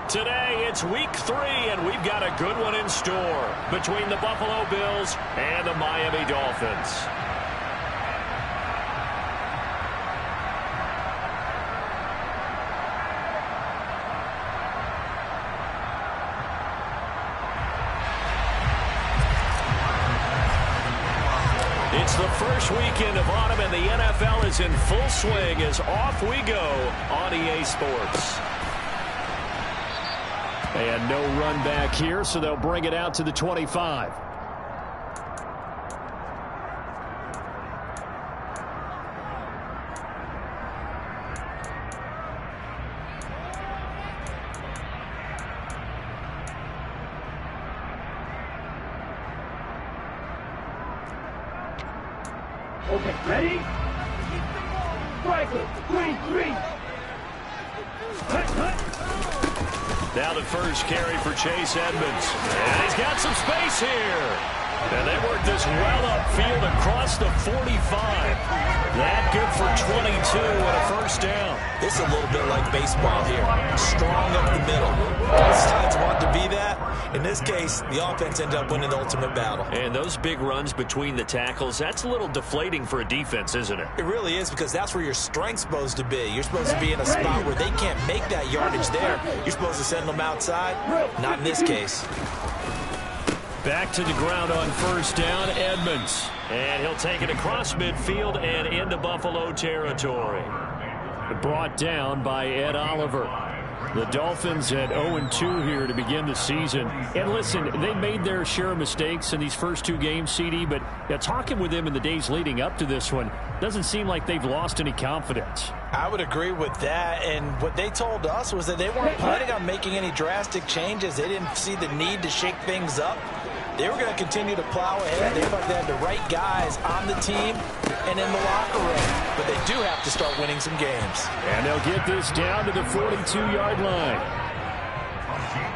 Today, it's week 3, and we've got a good one in store between the Buffalo Bills and the Miami Dolphins. It's the first weekend of autumn, and the NFL is in full swing as off we go on EA Sports. And no run back here, so they'll bring it out to the 25. Okay, ready? Striker, green. Now the first carry for Chase Edmonds. And he's got some space here. And they work this well upfield across the 45. That good for 22 and a first down. This is a little bit like baseball here. Strong up the middle. Both sides want to be that. In this case, the offense ended up winning the ultimate battle. And those big runs between the tackles, that's a little deflating for a defense, isn't it? It really is, because that's where your strength's supposed to be. You're supposed to be in a spot where they can't make that yardage there. You're supposed to send them outside. Not in this case. Back to the ground on first down, Edmonds. And he'll take it across midfield and into Buffalo territory. Brought down by Ed Oliver. The Dolphins at 0-2 here to begin the season. And listen, they made their share of mistakes in these first 2 games, CD, but talking with them in the days leading up to this one, doesn't seem like they've lost any confidence. I would agree with that, and what they told us was that they weren't planning on making any drastic changes. They didn't see the need to shake things up. They were going to continue to plow ahead. They thought they had the right guys on the team and in the locker room. But they do have to start winning some games. And they'll get this down to the 42-yard line.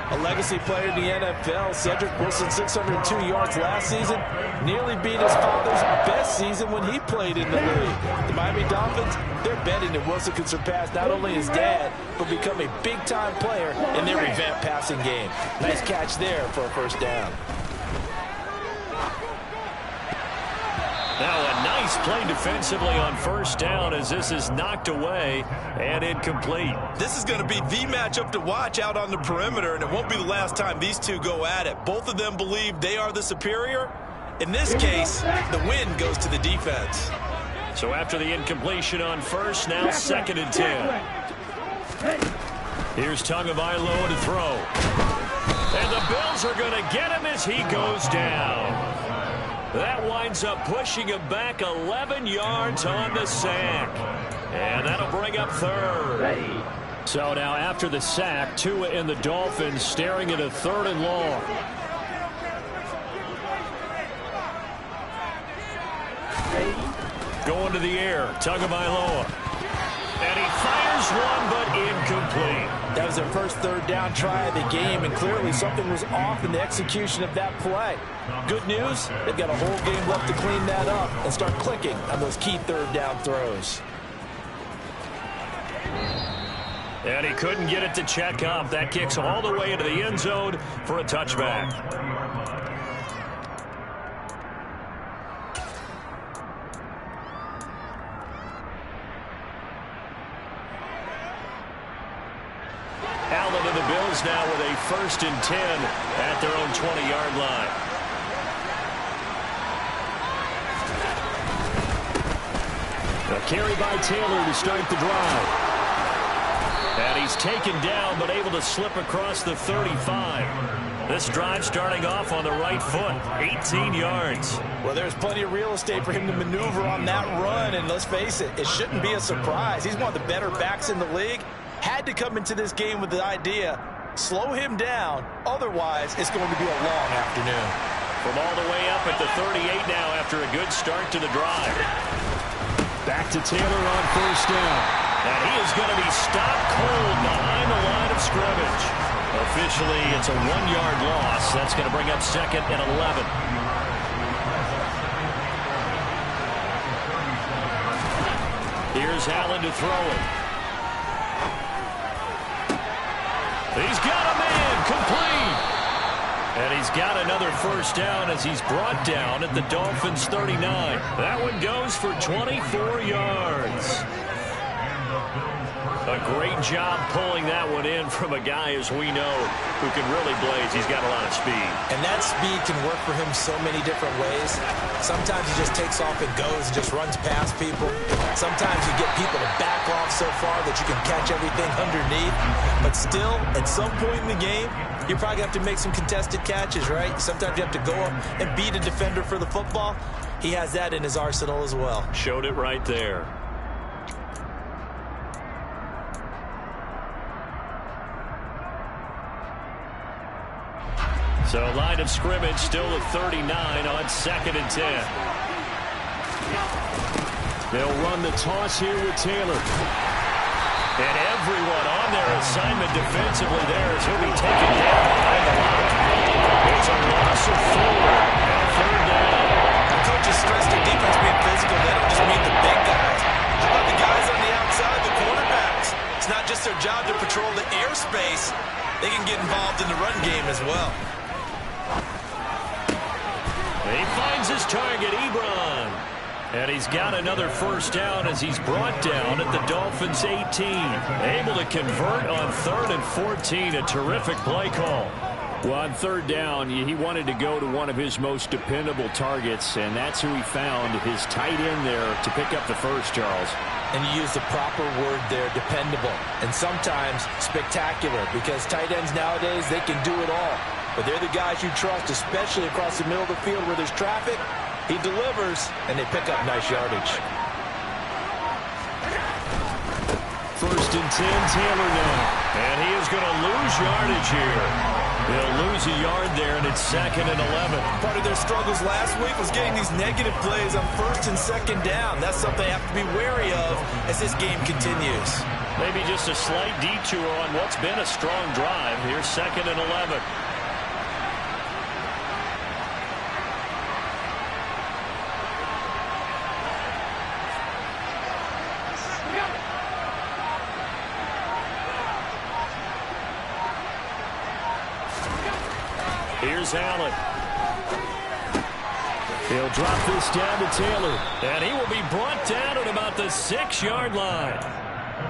A legacy player in the NFL, Cedric Wilson, 602 yards last season, nearly beat his father's best season when he played in the league. The Miami Dolphins, they're betting that Wilson could surpass not only his dad, but become a big-time player in their revamped passing game. Nice catch there for a first down. Now a nice play defensively on first down as this is knocked away and incomplete. This is going to be the matchup to watch out on the perimeter, and it won't be the last time these two go at it. Both of them believe they are the superior. In this case, the win goes to the defense. So after the incompletion on first, now 2nd and 10. Here's Tagovailoa to throw. And the Bills are going to get him as he goes down. That winds up pushing him back 11 yards on the sack. And that'll bring up 3rd. So now after the sack, Tua and the Dolphins staring at a 3rd and long. Going to the air, Tagovailoa. And he fires one, but incomplete. That was their first 3rd down try of the game, and clearly something was off in the execution of that play. Good news, they've got a whole game left to clean that up and start clicking on those key 3rd down throws. And he couldn't get it to check up. That kicks all the way into the end zone for a touchback. Allen and the Bills now with a 1st and 10 at their own 20-yard line. A carry by Taylor to start the drive. And he's taken down but able to slip across the 35. This drive starting off on the right foot, 18 yards. Well, there's plenty of real estate for him to maneuver on that run, and let's face it, it shouldn't be a surprise. He's one of the better backs in the league. Had to come into this game with the idea, slow him down, otherwise it's going to be a long afternoon. From all the way up at the 38 now after a good start to the drive. Back to Taylor on first down. And he is going to be stopped cold behind the line of scrimmage. Officially, it's a 1-yard loss. That's going to bring up 2nd and 11. Here's Allen to throw it. He's got a man complete. And he's got another first down as he's brought down at the Dolphins' 39. That one goes for 24 yards. A great job pulling that one in from a guy, as we know, who can really blaze. He's got a lot of speed. And that speed can work for him so many different ways. Sometimes he just takes off and goes and just runs past people. Sometimes you get people to back off so far that you can catch everything underneath. But still, at some point in the game, you probably have to make some contested catches, right? Sometimes you have to go up and beat a defender for the football. He has that in his arsenal as well. Showed it right there. So line of scrimmage still at 39 on 2nd and 10. They'll run the toss here with Taylor. And everyone on their assignment defensively there as he'll be taken down behind the line. It's a loss of 4 and 3rd down. The coaches stress their defense being physical. They don't just mean the big guys. How about the guys on the outside, the cornerbacks? It's not just their job to patrol the airspace. They can get involved in the run game as well. He finds his target, Ebron. And he's got another first down as he's brought down at the Dolphins' 18. Able to convert on 3rd and 14. A terrific play call. Well, on 3rd down, he wanted to go to one of his most dependable targets, and that's who he found, his tight end there, to pick up the first, Charles. And you use the proper word there, dependable. And sometimes spectacular, because tight ends nowadays, they can do it all. But they're the guys you trust, especially across the middle of the field where there's traffic. He delivers, and they pick up nice yardage. 1st and 10, Taylor now. And he is going to lose yardage here. He'll lose a yard there, and it's 2nd and 11. Part of their struggles last week was getting these negative plays on 1st and 2nd down. That's something they have to be wary of as this game continues. Maybe just a slight detour on what's been a strong drive. Here's 2nd and 11. Here's Allen. He'll drop this down to Taylor. And he will be brought down at about the 6-yard line.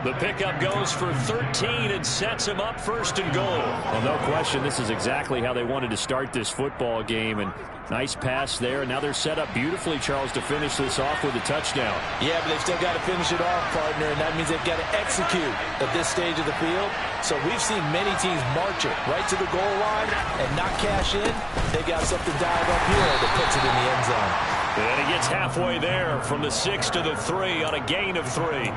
The pickup goes for 13 and sets him up 1st and goal. Well, no question, this is exactly how they wanted to start this football game. And nice pass there. And now they're set up beautifully, Charles, to finish this off with a touchdown. Yeah, but they've still got to finish it off, partner, and that means they've got to execute at this stage of the field. So we've seen many teams march it right to the goal line and not cash in. They got something dialed up here that puts it in the end zone. And he gets halfway there from the 6 to the 3 on a gain of 3.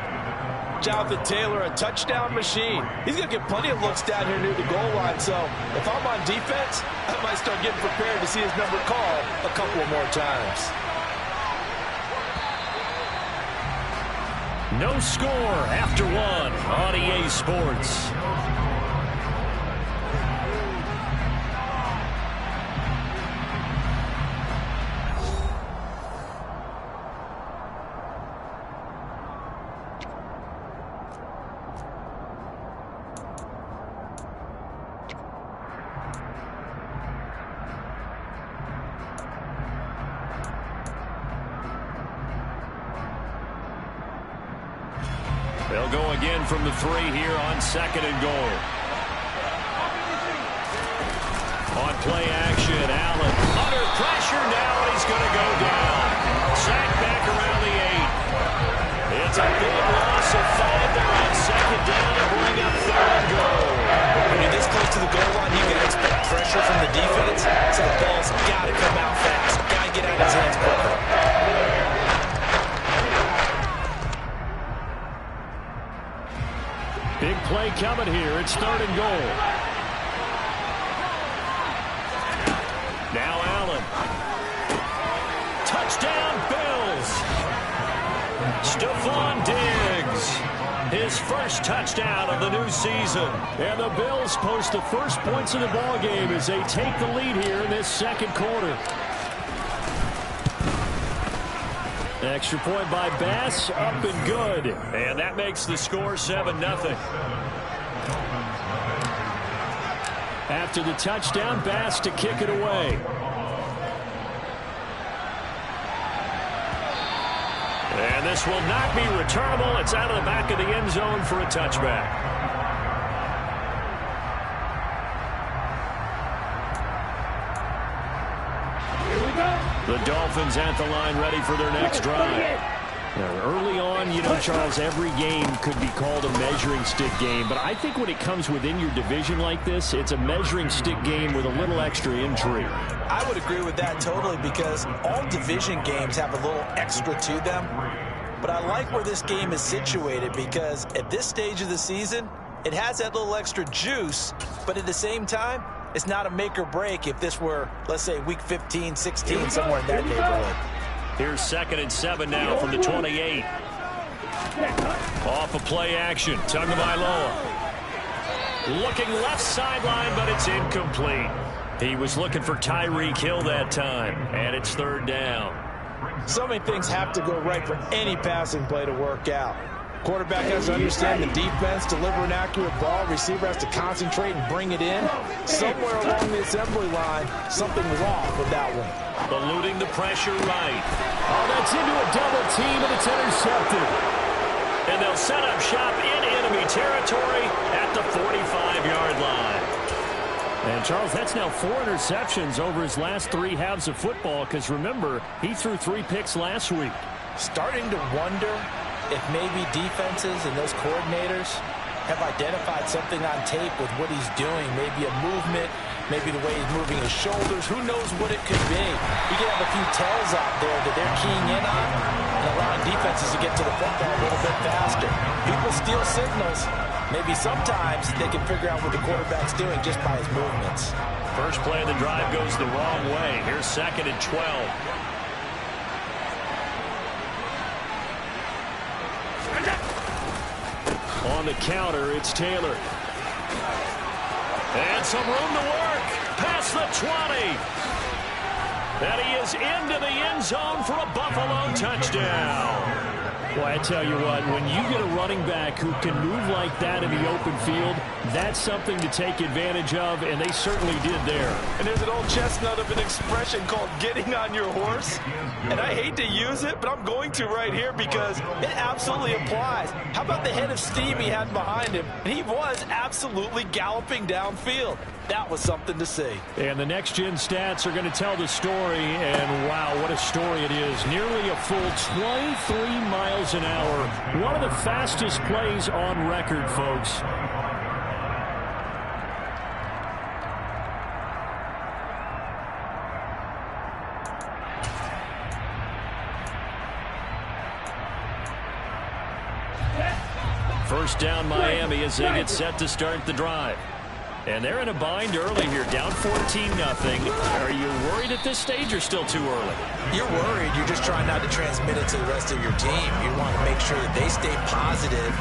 Jonathan Taylor, a touchdown machine. He's going to get plenty of looks down here near the goal line. So if I'm on defense, I might start getting prepared to see his number called a couple of more times. No score after 1 on EA Sports. They'll go again from the 3 here on 2nd and goal. On play action, Allen under pressure now, and he's going to go down. Sacked back around the 8. It's a big loss of 5 there on 2nd down and bring up 3rd and goal. When you're this close to the goal line, you can expect pressure from the defense, so the ball's got to come out fast. Got to get out of his hands quicker. Big play coming here. It's 3rd and goal. Now Allen. Touchdown, Bills. Stephon Diggs. His first touchdown of the new season. And the Bills post the first points of the ball game as they take the lead here in this 2nd quarter. Extra point by Bass, up and good. And that makes the score 7-0. After the touchdown, Bass to kick it away. And this will not be returnable. It's out of the back of the end zone for a touchback. The Dolphins at the line, ready for their next drive. Now, early on, you know, Charles, every game could be called a measuring stick game. But I think when it comes within your division like this, it's a measuring stick game with a little extra intrigue. I would agree with that totally, because all division games have a little extra to them. But I like where this game is situated, because at this stage of the season, it has that little extra juice. But at the same time, it's not a make or break if this were, let's say, week 15, 16, somewhere in that neighborhood. Here's 2nd and 7 now from the 28. Off of play action. Tagovailoa. Looking left sideline, but it's incomplete. He was looking for Tyreek Hill that time, and it's 3rd down. So many things have to go right for any passing play to work out. Quarterback has to understand the defense, deliver an accurate ball. Receiver has to concentrate and bring it in. Somewhere along the assembly line, something was off with that one. Eluding the pressure right. Oh, that's into a double team, and it's intercepted. And they'll set up shop in enemy territory at the 45-yard line. And, Charles, that's now 4 interceptions over his last 3 halves of football, because, remember, he threw 3 picks last week. Starting to wonder if maybe defenses and those coordinators have identified something on tape with what he's doing. Maybe a movement, maybe the way he's moving his shoulders. Who knows what it could be? You can have a few tells out there that they're keying in on and allowing defenses to get to the football a little bit faster. People steal signals. Maybe sometimes they can figure out what the quarterback's doing just by his movements. First play of the drive goes the wrong way. Here's 2nd and 12. On the counter, it's Taylor. And some room to work. Past the 20. And he is into the end zone for a Buffalo touchdown. Well, I tell you what, when you get a running back who can move like that in the open field, that's something to take advantage of, and they certainly did there. And there's an old chestnut of an expression called getting on your horse. And I hate to use it, but I'm going to right here because it absolutely applies. How about the head of steam he had behind him? And he was absolutely galloping downfield. That was something to see. And the next-gen stats are going to tell the story, and wow, what a story it is. Nearly a full 23 miles an hour. One of the fastest plays on record, folks. First down, Miami, as they get set to start the drive. And they're in a bind early here, down 14-0. Are you worried at this stage or still too early? You're worried. You're just trying not to transmit it to the rest of your team. You want to make sure that they stay positive.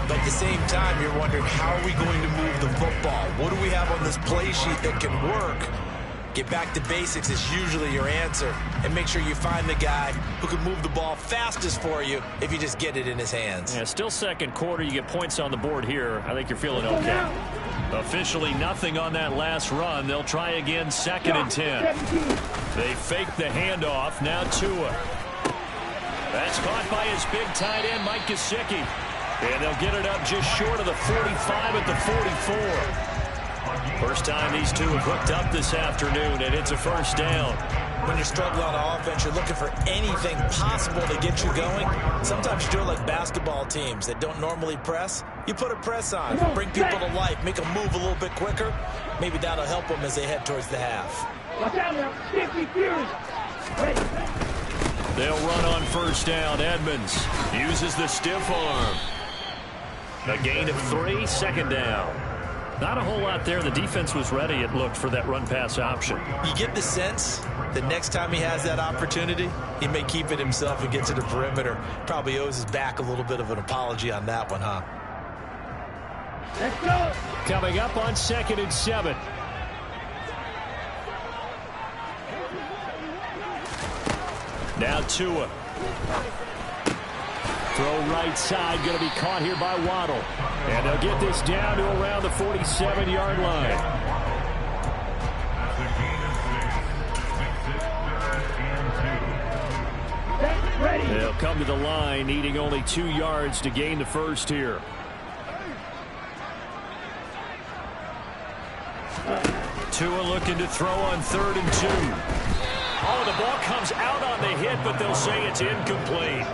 But at the same time, you're wondering, how are we going to move the football? What do we have on this play sheet that can work? Get back to basics is usually your answer. And make sure you find the guy who can move the ball fastest for you if you just get it in his hands. Yeah, still second quarter. You get points on the board here. I think you're feeling okay. Officially nothing on that last run. They'll try again, 2nd and 10. They fake the handoff. Now Tua. That's caught by his big tight end, Mike Gesicki. And they'll get it up just short of the 45 at the 44. First time these two have hooked up this afternoon, and it's a first down. When you're struggling on offense, you're looking for anything possible to get you going. Sometimes you do it like basketball teams that don't normally press. You put a press on, bring people to life, make them move a little bit quicker. Maybe that'll help them as they head towards the half. Watch out now. Stiffy Furious. Wait. They'll run on first down. Edmonds uses the stiff arm. A gain of 3, 2nd down. Not a whole lot there. The defense was ready, it looked, for that run-pass option. You get the sense that next time he has that opportunity, he may keep it himself and get to the perimeter. Probably owes his back a little bit of an apology on that one, huh? Let's go. Coming up on 2nd and 7. Now Tua. Throw right side, going to be caught here by Waddle. And they'll get this down to around the 47-yard line. They'll come to the line, needing only 2 yards to gain the first here. Tua looking to throw on 3rd and 2. Oh, the ball comes out on the hit, but they'll say it's incomplete.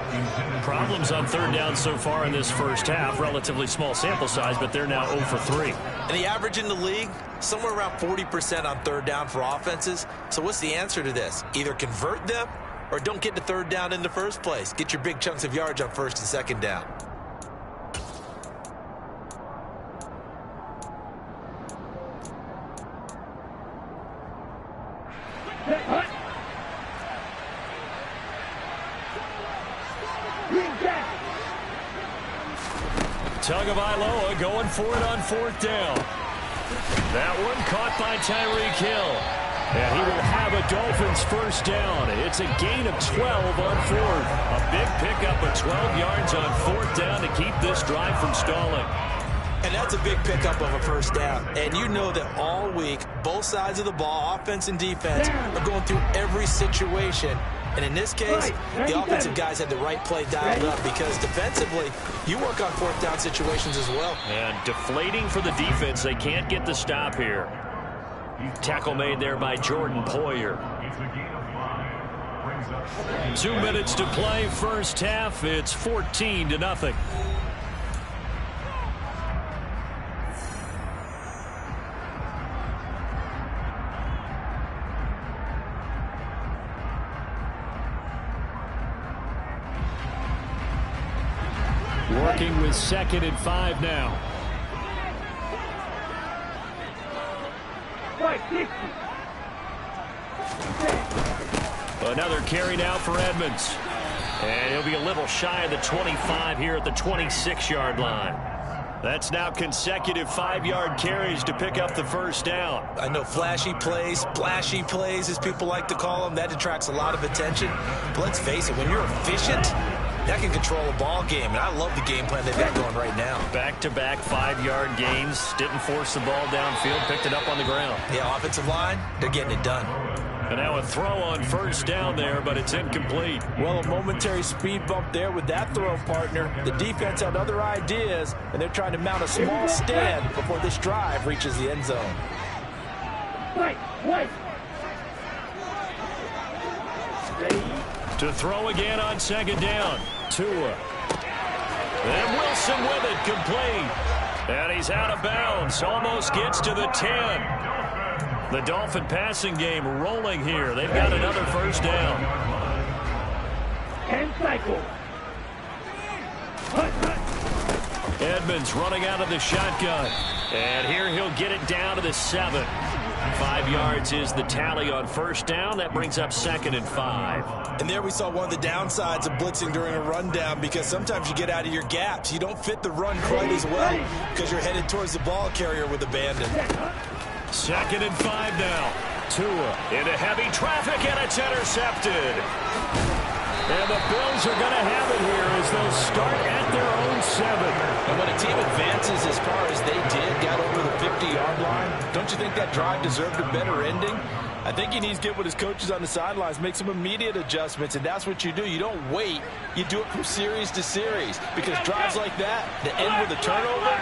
Problems on 3rd down so far in this first half. Relatively small sample size, but they're now 0 for 3. And the average in the league, somewhere around 40% on 3rd down for offenses. So what's the answer to this? Either convert them or don't get to 3rd down in the first place. Get your big chunks of yards on 1st and 2nd down. Tagovailoa going for it on 4th down. That one caught by Tyreek Hill. And he will have a Dolphins first down. It's a gain of 12 on 4th. A big pickup of 12 yards on 4th down to keep this drive from stalling. And that's a big pickup of a first down. And you know that all week, both sides of the ball, offense and defense, are going through every situation. And in this case, the offensive guys had the right play dialed up because defensively, you work on 4th down situations as well. And deflating for the defense. They can't get the stop here. Tackle made there by Jordan Poyer. 2 minutes to play first half. It's 14-0. Working with 2nd and 5 now. Another carry now for Edmonds. And he'll be a little shy of the 25 here at the 26-yard line. That's now consecutive 5-yard carries to pick up the first down. I know flashy plays, splashy plays, as people like to call them, that attracts a lot of attention. But let's face it, when you're efficient, that can control a ball game, and I love the game plan they've got going right now. Back-to-back 5-yard gains. Didn't force the ball downfield, picked it up on the ground. Yeah, offensive line, they're getting it done. And now a throw on first down there, but it's incomplete. Well, a momentary speed bump there with that throw, partner. The defense had other ideas, and they're trying to mount a small stand before this drive reaches the end zone. To throw again on 2nd down. Tua. And Wilson with it, complete. And he's out of bounds. Almost gets to the 10. The Dolphin passing game rolling here. They've got another first down. And cycle. Edmonds running out of the shotgun. And here he'll get it down to the 7. 5 yards is the tally on first down. That brings up 2nd and 5. And there we saw one of the downsides of blitzing during a rundown, because sometimes you get out of your gaps. You don't fit the run quite as well because you're headed towards the ball carrier with abandon. 2nd and 5 now. Tua into heavy traffic, and it's intercepted. And the Bills are going to have it here as they'll start at their own 7. And when a team advances as far as they did, got over the 50-yard line, don't you think that drive deserved a better ending? I think he needs to get with his coaches on the sidelines, make some immediate adjustments, and that's what you do. You don't wait. You do it from series to series, because drives like that, that end with a turnover,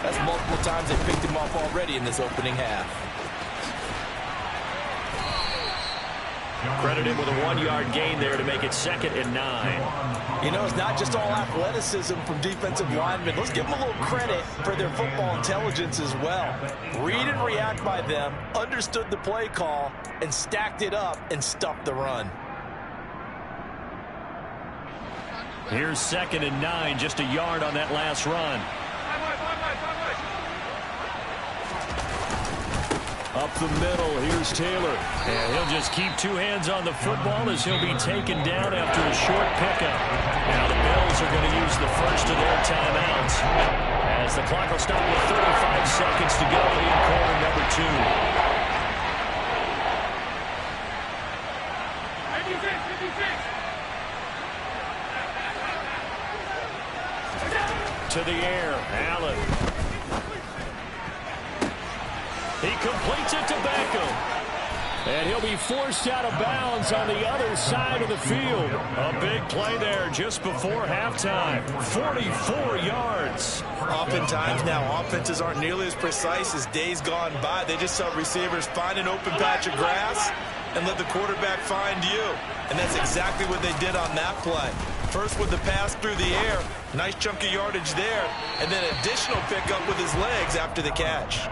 that's multiple times they picked him off already in this opening half. Credit him with a 1-yard gain there to make it 2nd and 9. You know, it's not just all athleticism from defensive linemen. Let's give them a little credit for their football intelligence as well. Read and react by them, understood the play call, and stacked it up and stuffed the run. Here's 2nd and 9, just a yard on that last run. Up the middle, here's Taylor. And he'll just keep 2 hands on the football as he'll be taken down after a short pickup. Now the Bills are going to use the first of their timeouts as the clock will stop with 35 seconds to go in quarter number 2. To the air, Allen. He completes it to Beckham. And he'll be forced out of bounds on the other side of the field. A big play there just before halftime. 44 yards. Oftentimes now, offenses aren't nearly as precise as days gone by. They just saw receivers find an open patch of grass and let the quarterback find you. And that's exactly what they did on that play. First with the pass through the air, nice chunk of yardage there, and then additional pickup with his legs after the catch.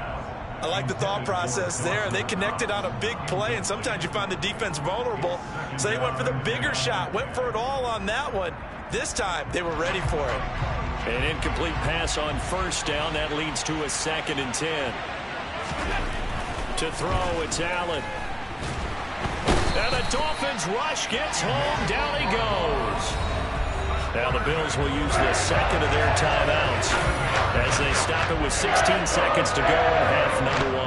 I like the thought process there. They connected on a big play, and sometimes you find the defense vulnerable. So they went for the bigger shot, went for it all on that one. This time, they were ready for it. An incomplete pass on first down. That leads to a 2nd and 10. To throw, it's Allen. And the Dolphins rush gets home. Down he goes. Now the Bills will use the second of their timeouts as they stop it with 16 seconds to go in half number 1.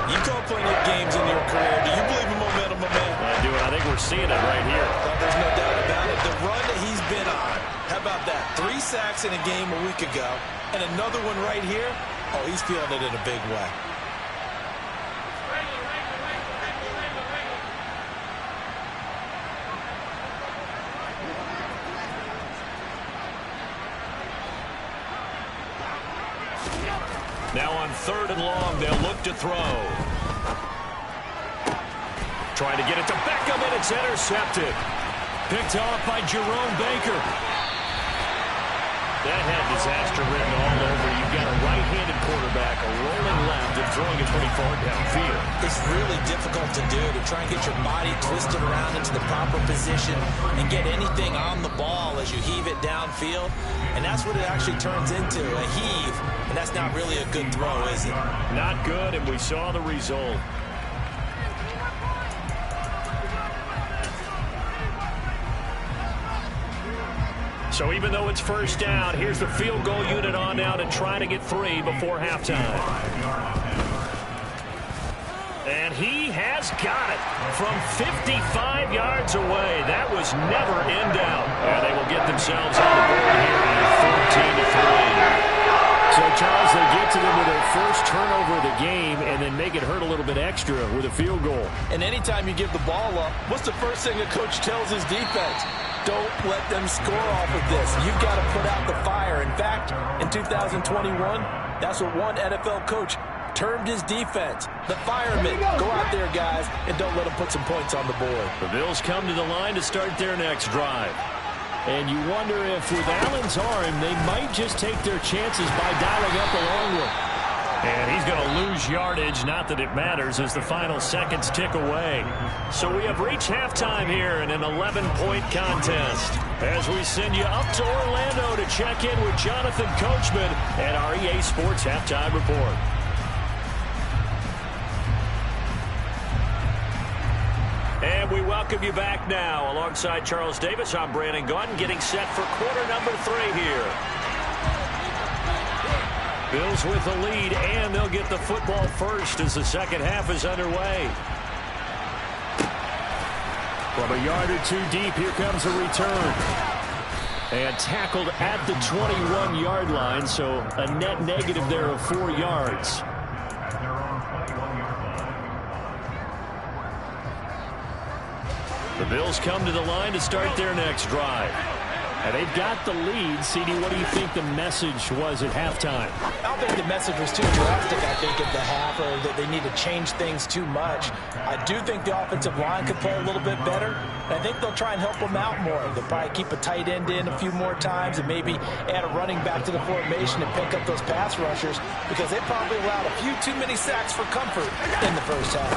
You call plenty of games in your career. Do you believe in momentum, my man? I do, and I think we're seeing it right here. Well, there's no doubt about it. The run that he's been on. How about that? 3 sacks in a game a week ago, and another one right here. Oh, he's feeling it in a big way. Now on 3rd and long, they'll look to throw. Trying to get it to Beckham, and it's intercepted. Picked off by Jerome Baker. That had disaster written all over. You've got a right-handed quarterback, a rolling left, and throwing it pretty far downfield. It's really difficult to do, to try and get your body twisted around into the proper position and get anything on the ball as you heave it downfield. And that's what it actually turns into, a heave. And that's not really a good throw, is it? Not good, and we saw the result. So even though it's first down, here's the field goal unit on now to try to get 3 before halftime. And he has got it from 55 yards away. That was never in doubt. And they will get themselves on the board here at 14-3. So, Charles, they get to them with their first turnover of the game and then make it hurt a little bit extra with a field goal. And anytime you give the ball up, what's the first thing a coach tells his defense? Don't let them score off of this. You've got to put out the fire. In fact, in 2021, that's what one NFL coach termed his defense. The firemen. Go out there, guys, and don't let them put some points on the board. The Bills come to the line to start their next drive. And you wonder if with Allen's arm, they might just take their chances by dialing up a long one. And he's going to lose yardage, not that it matters, as the final seconds tick away. So we have reached halftime here in an 11-point contest. As we send you up to Orlando to check in with Jonathan Coachman at our EA Sports Halftime Report. And we welcome you back now. Alongside Charles Davis, I'm Brandon Gaudin, getting set for quarter number 3 here. Bills with the lead, and they'll get the football first as the second half is underway. From a yard or 2 deep, here comes a return. And tackled at the 21-yard line, so a net negative there of 4 yards. The Bills come to the line to start their next drive. And they've got the lead. CD, what do you think the message was at halftime? I don't think the message was too drastic, I think, at the half, or that they need to change things too much. I do think the offensive line could play a little bit better. And I think they'll try and help them out more. They'll probably keep a tight end in a few more times and maybe add a running back to the formation and pick up those pass rushers, because they probably allowed a few too many sacks for comfort in the first half.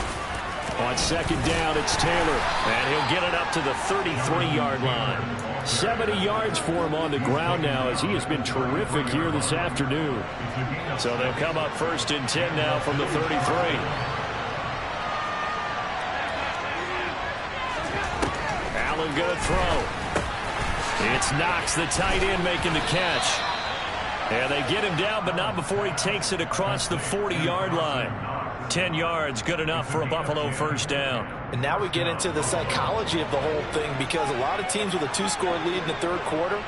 On second down, it's Taylor, and he'll get it up to the 33-yard line. 70 yards for him on the ground now, as he has been terrific here this afternoon. So they'll come up first and 10 now from the 33. Allen going to throw. It's Knox, the tight end, making the catch. And they get him down, but not before he takes it across the 40-yard line. 10 yards, good enough for a Buffalo first down. And now we get into the psychology of the whole thing, because a lot of teams with a 2-score lead in the third quarter,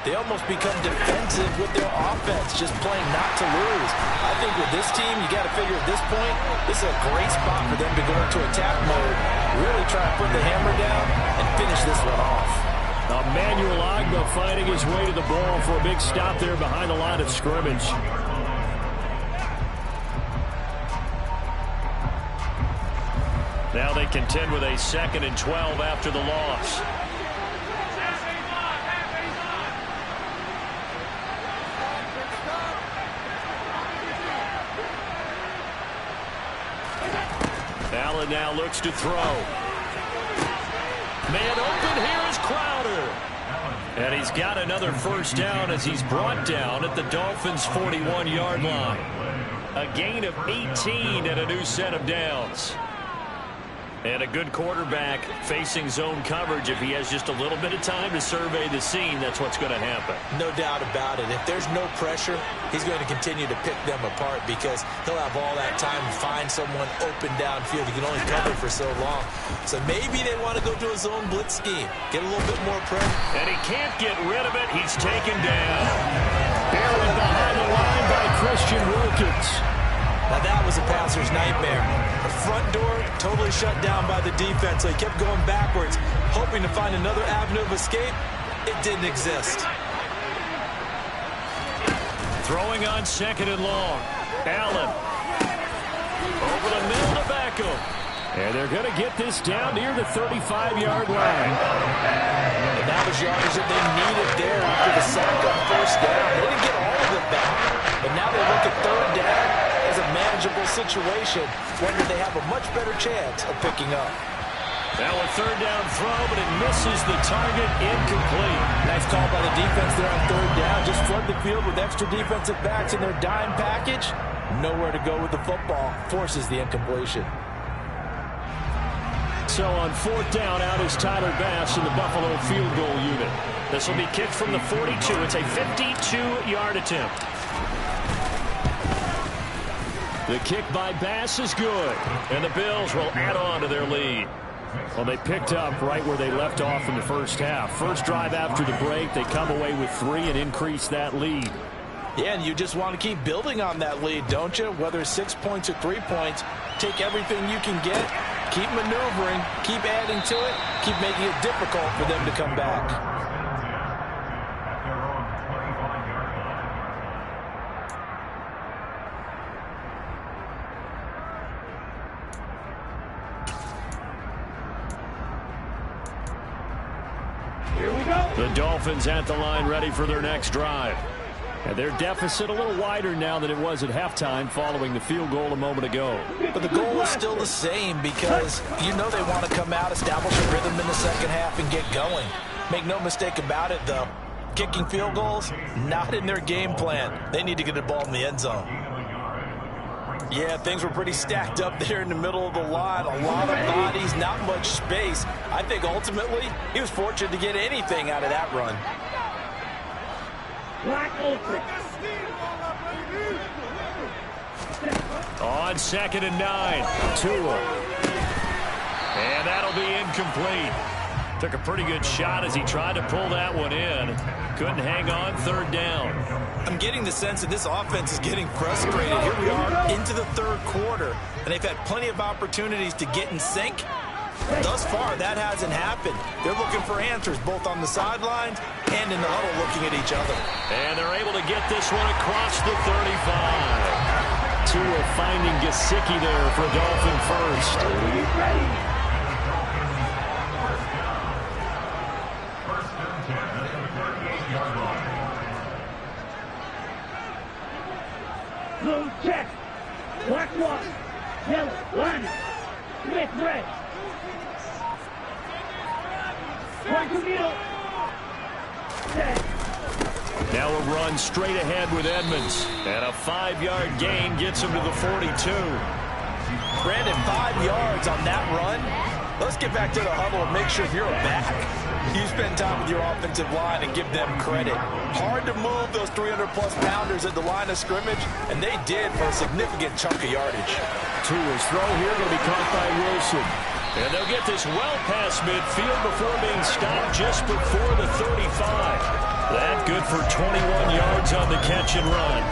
they almost become defensive with their offense, just playing not to lose. I think with this team, you got to figure at this point, this is a great spot for them to go into attack mode, really try to put the hammer down and finish this one off. Emmanuel Agba finding his way to the ball for a big stop there behind the line of scrimmage. Now they contend with a 2nd and 12 after the loss. Allen now looks to throw. Man open, here is Crowder. And he's got another first down as he's brought down at the Dolphins' 41-yard line. A gain of 18 and a new set of downs. And a good quarterback facing zone coverage. If he has just a little bit of time to survey the scene, that's what's going to happen. No doubt about it. If there's no pressure, he's going to continue to pick them apart because he'll have all that time to find someone open downfield. He can only cover for so long. So maybe they want to go to a zone blitz scheme. Get a little bit more pressure. And he can't get rid of it. He's taken down. Buried behind the line by Christian Wilkins. Now that was a passer's nightmare. The front door totally shut down by the defense. So he kept going backwards, hoping to find another avenue of escape. It didn't exist. Throwing on 2nd and long. Allen. Over the middle to Beckham. And they're going to get this down near the 35-yard line. And that was yardage that they needed there after the sack on first down. They didn't get all of it back. But now they look at 3rd down as a manageable situation, where they have a much better chance of picking up. Now a 3rd down throw, but it misses the target, incomplete. Nice call by the defense there on 3rd down. Just flood the field with extra defensive backs in their dime package. Nowhere to go with the football. Forces the incompletion. So on 4th down, out is Tyler Bass in the Buffalo field goal unit. This will be kicked from the 42. It's a 52-yard attempt. The kick by Bass is good, and the Bills will add on to their lead. Well, they picked up right where they left off in the first half. First drive after the break, they come away with 3 and increase that lead. Yeah, and you just want to keep building on that lead, don't you? Whether 6 points or 3 points, take everything you can get, keep maneuvering, keep adding to it, keep making it difficult for them to come back. The Dolphins at the line ready for their next drive. And their deficit a little wider now than it was at halftime following the field goal a moment ago. But the goal is still the same because you know they want to come out, establish a rhythm in the second half and get going. Make no mistake about it, though. Kicking field goals, not in their game plan. They need to get the ball in the end zone. Yeah, things were pretty stacked up there in the middle of the line. A lot of bodies, not much space. I think ultimately he was fortunate to get anything out of that run. On 2nd and 9, Tua. And that'll be incomplete. Took a pretty good shot as he tried to pull that one in. Couldn't hang on, 3rd down. I'm getting the sense that this offense is getting frustrated. Here we are into the 3rd quarter, and they've had plenty of opportunities to get in sync. Thus far, that hasn't happened. They're looking for answers both on the sidelines and in the huddle looking at each other. And they're able to get this one across the 35. Tua finding Gesicki there for Dolphin first. Blue check. Black one. Yellow line. Smith red. Point to middle. Set. Now a run straight ahead with Edmonds. And a 5-yard gain gets him to the 42. Brandon, 5 yards on that run. Let's get back to the huddle and make sure you're a back. You spend time with your offensive line and give them credit. Hard to move those 300-plus pounders at the line of scrimmage, and they did for a significant chunk of yardage. Tua's throw here going to be caught by Wilson. And they'll get this well past midfield before being stopped just before the 35. That good for 21 yards on the catch and run.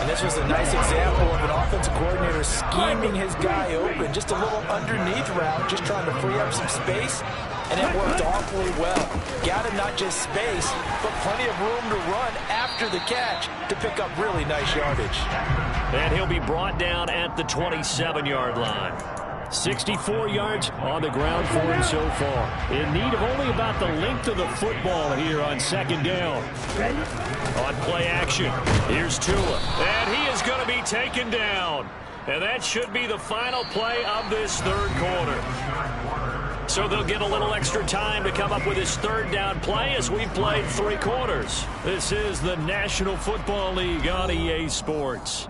And this was a nice example of an offensive coordinator scheming his guy open. Just a little underneath route, just trying to free up some space. And it worked awfully well. Got him not just space, but plenty of room to run after the catch to pick up really nice yardage. And he'll be brought down at the 27-yard line. 64 yards on the ground for him so far. In need of only about the length of the football here on second down. On play action, here's Tua. And he is going to be taken down. And that should be the final play of this third quarter. So they'll get a little extra time to come up with his third down play as we've played 3 quarters. This is the National Football League on EA Sports.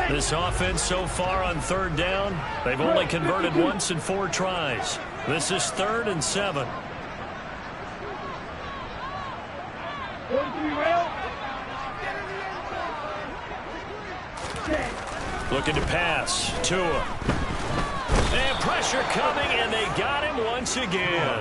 This offense so far on third down, they've only converted once in 4 tries. This is 3rd and 7. Looking to pass. Tua. And pressure coming, and they got him once again.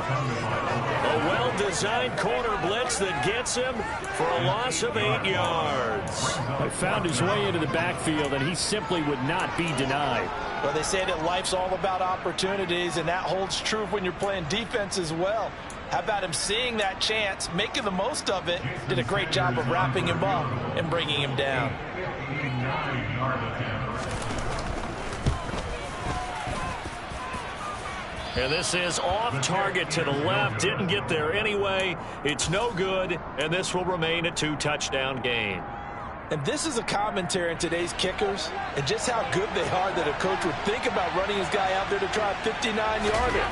A well-designed corner blitz that gets him for a loss of 8 yards. He found his way into the backfield, and he simply would not be denied. Well, they say that life's all about opportunities, and that holds true when you're playing defense as well. How about him seeing that chance, making the most of it, did a great job of wrapping him up and bringing him down. And this is off target to the left. Didn't get there anyway. It's no good, and this will remain a 2-touchdown game. And this is a commentary on today's kickers and just how good they are that a coach would think about running his guy out there to try a 59-yarder.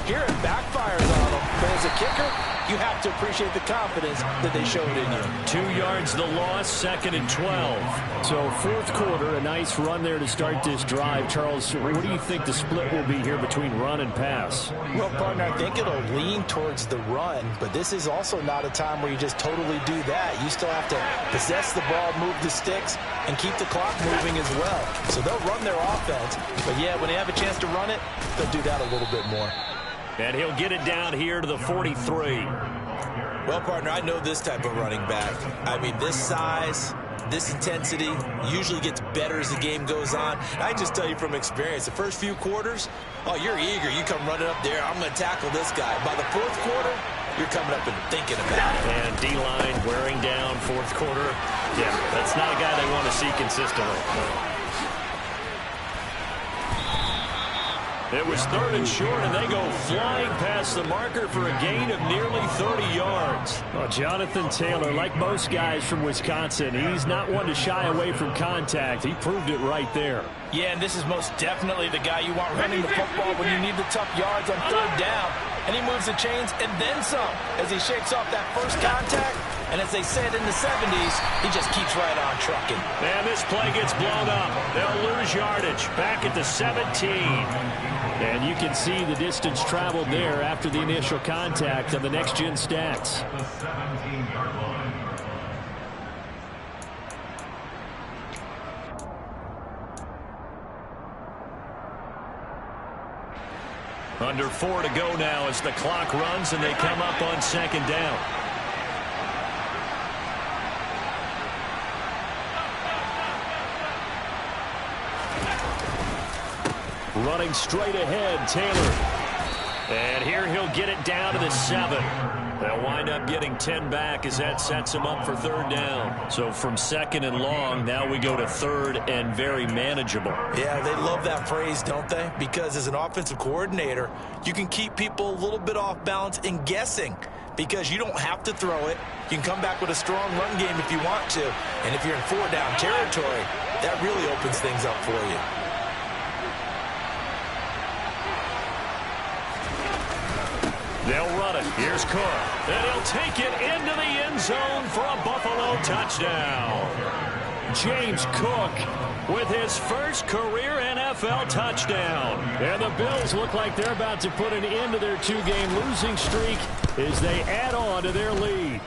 Here it backfires on him, but as a kicker, you have to appreciate the confidence that they showed in you. 2 yards the loss, 2nd and 12. So 4th quarter, a nice run there to start this drive. Charles, what do you think the split will be here between run and pass? Well, partner, I think it'll lean towards the run, but this is also not a time where you just totally do that. You still have to possess the ball, move the sticks, and keep the clock moving as well. So they'll run their offense, but yeah, when they have a chance to run it, they'll do that a little bit more. And he'll get it down here to the 43. Well, partner, I know this type of running back. I mean, this size, this intensity usually gets better as the game goes on. I just tell you from experience, the first few quarters, oh, you're eager. You come running up there, I'm going to tackle this guy. By the 4th quarter, you're coming up and thinking about it. And D-line wearing down 4th quarter. Yeah, that's not a guy they want to see consistently. It was 3rd and short, and they go flying past the marker for a gain of nearly 30 yards. Well, Jonathan Taylor, like most guys from Wisconsin, he's not one to shy away from contact. He proved it right there. Yeah, and this is most definitely the guy you want running the football when you need the tough yards on 3rd down. And he moves the chains and then some as he shakes off that first contact. And as they said in the 70s, he just keeps right on trucking. And this play gets blown up. They'll lose yardage back at the 17. And you can see the distance traveled there after the initial contact on the next-gen stats. Under 4 to go now as the clock runs and they come up on 2nd down. Running straight ahead, Taylor. And here he'll get it down to the 7. They'll wind up getting 10 back as that sets him up for 3rd down. So from 2nd and long, now we go to 3rd and very manageable. Yeah, they love that phrase, don't they? Because as an offensive coordinator, you can keep people a little bit off balance and guessing because you don't have to throw it. You can come back with a strong run game if you want to. And if you're in 4-down territory, that really opens things up for you. They'll run it. Here's Cook. And he'll take it into the end zone for a Buffalo touchdown. James Cook with his first career NFL touchdown. And the Bills look like they're about to put an end to their 2-game losing streak as they add on to their lead.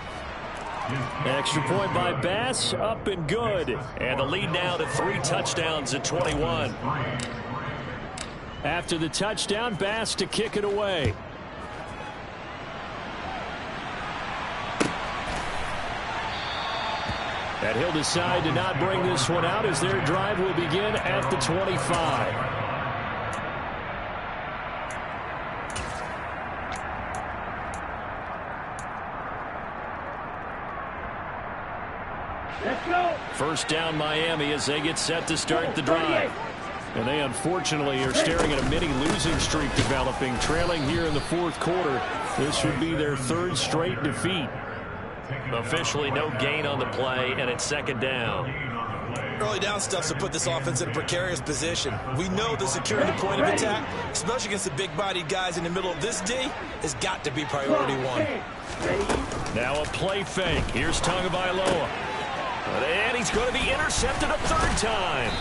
Extra point by Bass, up and good. And the lead now to 3 touchdowns at 21. After the touchdown, Bass to kick it away. And he'll decide to not bring this one out as their drive will begin at the 25. First down Miami as they get set to start the drive. And they unfortunately are staring at a mini losing streak developing, trailing here in the fourth quarter. This would be their 3rd straight defeat. Officially no gain on the play, and it's 2nd down. Early down stuff to put this offense in a precarious position. We know that securing the point of attack, especially against the big-bodied guys in the middle of this D, has got to be priority 1. Now a play fake. Here's Tagovailoa. And he's going to be intercepted a 3rd time.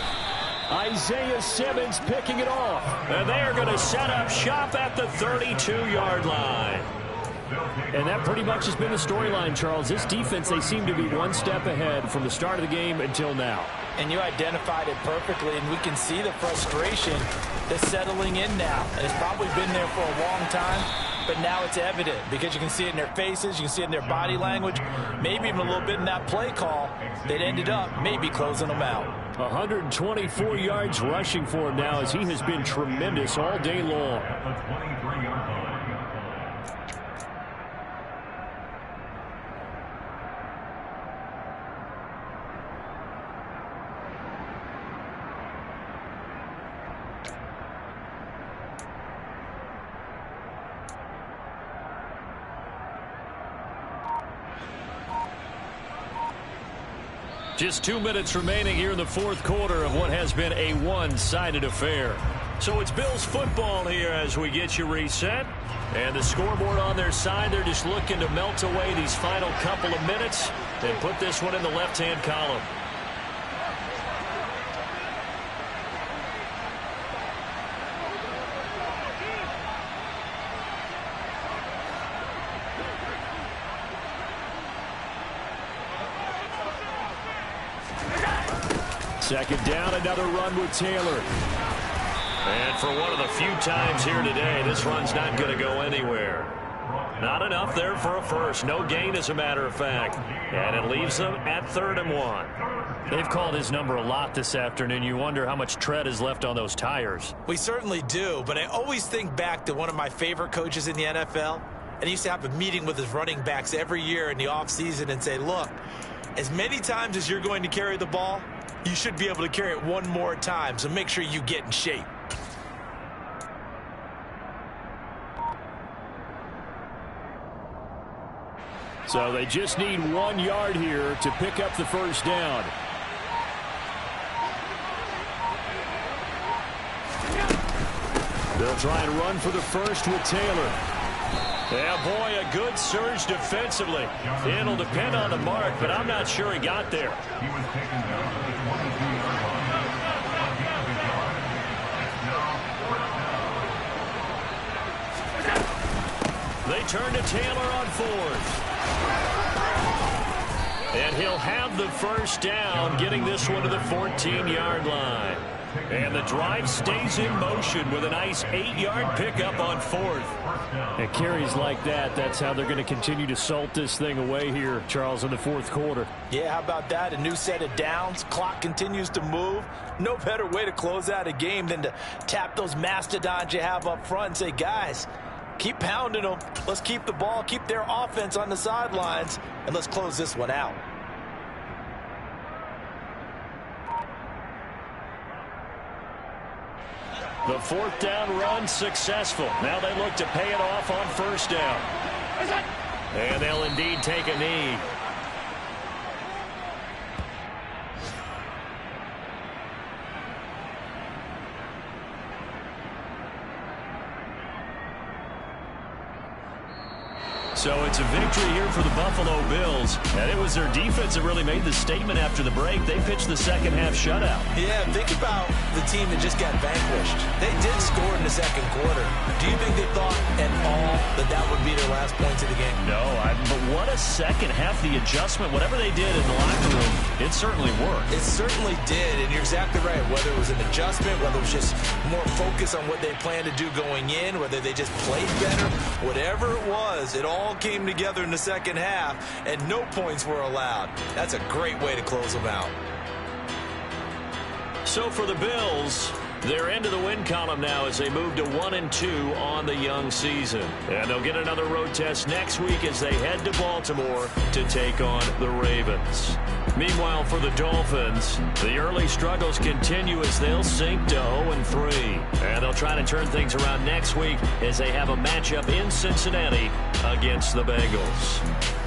Isaiah Simmons picking it off. And they are going to set up shop at the 32-yard line. And that pretty much has been the storyline, Charles. This defense, they seem to be one step ahead from the start of the game until now. And you identified it perfectly, and we can see the frustration that's settling in now. And it's probably been there for a long time, but now it's evident because you can see it in their faces, you can see it in their body language, maybe even a little bit in that play call that ended up maybe closing them out. 124 yards rushing for him now as he has been tremendous all day long. Just 2 minutes remaining here in the fourth quarter of what has been a one-sided affair. So it's Bills football here as we get you reset. And the scoreboard on their side, they're just looking to melt away these final couple of minutes and put this one in the left-hand column. Second down, another run with Taylor. And for one of the few times here today, this run's not going to go anywhere. Not enough there for a first. No gain, as a matter of fact. And it leaves them at 3rd and 1. They've called his number a lot this afternoon. You wonder how much tread is left on those tires. We certainly do, but I always think back to one of my favorite coaches in the NFL. And he used to have a meeting with his running backs every year in the offseason and say, look, as many times as you're going to carry the ball, you should be able to carry it one more time, so make sure you get in shape. So they just need 1 yard here to pick up the first down. They'll try and run for the first with Taylor. Yeah, boy, a good surge defensively. It'll depend on the mark, but I'm not sure he got there. They turn to Taylor on 4th. And he'll have the first down, getting this one to the 14-yard line. And the drive stays in motion with a nice 8-yard pickup on 4th. And carries like that, that's how they're going to continue to salt this thing away here, Charles, in the fourth quarter. Yeah, how about that? A new set of downs. Clock continues to move. No better way to close out a game than to tap those mastodons you have up front and say, guys, keep pounding them. Let's keep the ball, keep their offense on the sidelines, and let's close this one out. The 4th down run successful. Now they look to pay it off on 1st down. And they'll indeed take a knee. So it's a victory here for the Buffalo Bills. And it was their defense that really made the statement after the break. They pitched the second half shutout. Yeah, think about the team that just got vanquished. They did score in the second quarter. Do you think they thought at all that that would be their last points of the game? No, but what a second half. The adjustment, whatever they did in the locker room, it certainly worked. It certainly did, and you're exactly right. Whether it was an adjustment, whether it was just more focus on what they planned to do going in, whether they just played better, whatever it was, it all came together in the second half, and no points were allowed. That's a great way to close them out. So for the Bills, they're into the win column now as they move to 1-2 on the young season. And they'll get another road test next week as they head to Baltimore to take on the Ravens. Meanwhile, for the Dolphins, the early struggles continue as they'll sink to 0-3. And they'll try to turn things around next week as they have a matchup in Cincinnati against the Bengals.